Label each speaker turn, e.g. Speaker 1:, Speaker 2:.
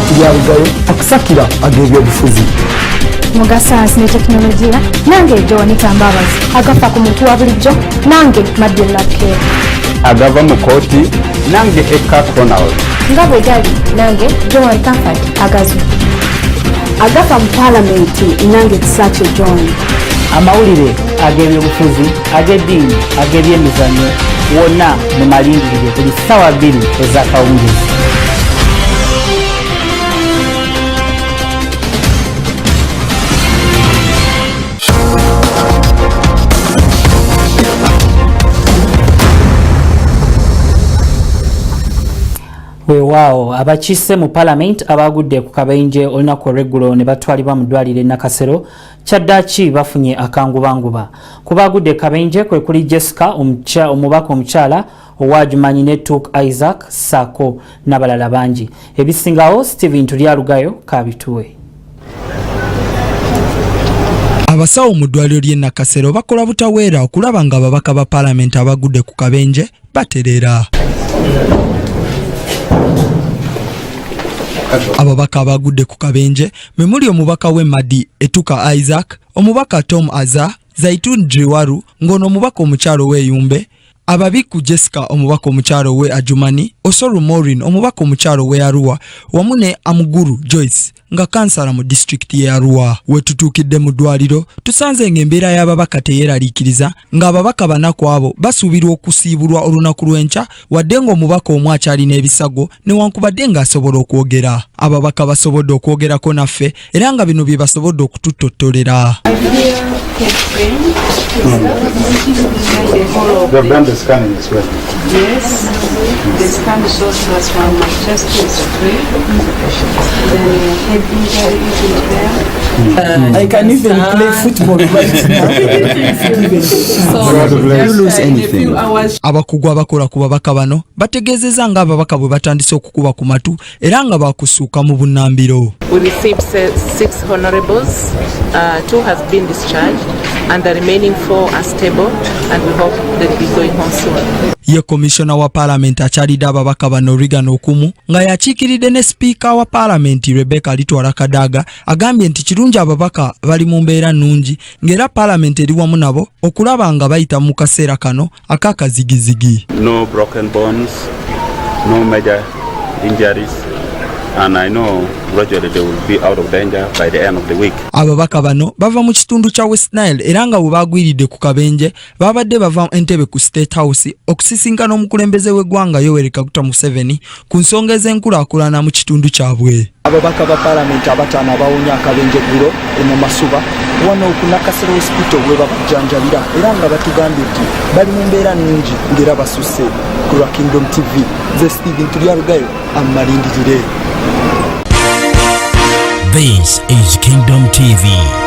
Speaker 1: Ntibyarugayo akusakira ag'ebyobufuzi
Speaker 2: muga sayansi ne tekinologiya nange Joan Tambabazi agafa ku muntu wa bulijjo nange Madeleine Lakeer
Speaker 3: agava mu kooti nange Eka Cronal
Speaker 2: nga bwe gali nange Joan Comfort Agazu agafa mu Parliament nange Kisaakye John
Speaker 4: amawulire ag'ebyobufuzi ag'eddiini ag'ebyemizannyo wonna mu malindirire buli ssaawa 2 ez'akawungeezi. Weewaawo abakiise mu Parliament abagudde ku kabenje olunaku olw'eggulo ne batwalibwa mu ddwaliro Nakasero kyaddaaki bafunye akangubanguba. Ku bagudde kabenje kwe kuli Jessica omubaka omukyala owajumanyi ne Tuk Isaac Sako n'abalala bangi. Ebisingawo Steven Tulyalugayo kabituwe.
Speaker 5: Abasawo mu ddwaliro ly'e Nakasero bakola butaweera okulaba nga ababaka ba Parliament abagudde ku kabenje baterera. Ababaka abagudde ku kabenje memuli omubaka we Madi Etuka Isaac, omubaka Tom Aza, Zaitun Jiwaru, ngono omubaka omukyalo we Yumbe, ababiku Jessica omubaka omukyalo we Ajumani, Osoru Maureen omubaka omukyalo we Arua, wamu ne Amuguru Joyce nga kansala mu district ye Arua. Wetutuukidde mu ddwaliro tusanze ng'embeera y'ababaka teyeeraliikiriza nga ababaka banaku abo basuubirwa okusiibulwa olunaku lw'enkya wadde ng'omubaka omu akyalina ebisago newankubadde ng'asobola okwogera. Ababaka basobodde okwogerako naffe era nga bino bye basobodde okututottolera.
Speaker 3: They've done the scanning as well.
Speaker 6: Yes, the scan shows us from my chest to the then head injury is there.
Speaker 1: I can even play football right now.
Speaker 6: So you lose anything.
Speaker 5: Abakugu abakola ku babaka bano bategeezezza nga ababaka bwe batandise okukuba ku matu era nga bakusuuka mu bunnambiro.
Speaker 7: We received 6 honorables, 2 have been discharged and the remaining 4 are stable and we hope they'll be going home soon.
Speaker 5: Ye Commissioner wa Parliament akyalidde ababaka bano Regan Okumu nga yakiikiridde ne Speaker wa Parliament Rebecca Litwala Kadaga agambye nti kirungi ababaka bali mu mbeera nnungi ng'era Parliament eri wamu nabo okulaba nga bayita mu kaseera kano akakazigizigi.
Speaker 8: No broken bones, no major injuries. And I know gradually they will be out of danger by the end of the week.
Speaker 5: Ababaka bano bava mu kitundu kya West Nile era nga bwe bagwiridde ku kabenje babadde bava Entebbe ku State House okusisinkana omukulembeze w'eggwanga Yoweri Kaguta Museveni ku nsonga ez'enkulaakulana mu kitundu kyabwe.
Speaker 1: Ababaka ba Parliament abataano abawunya akabenje eggulo mu Masuba wano ku Nakasero Hospital we babajjanjabira era nga batugambye nti bali mu mbeera nnungi ng'era basusse. Ku lwa Kingdom TV ze Steven Tulyalugayo amalindirire.
Speaker 9: This is Kingdom TV.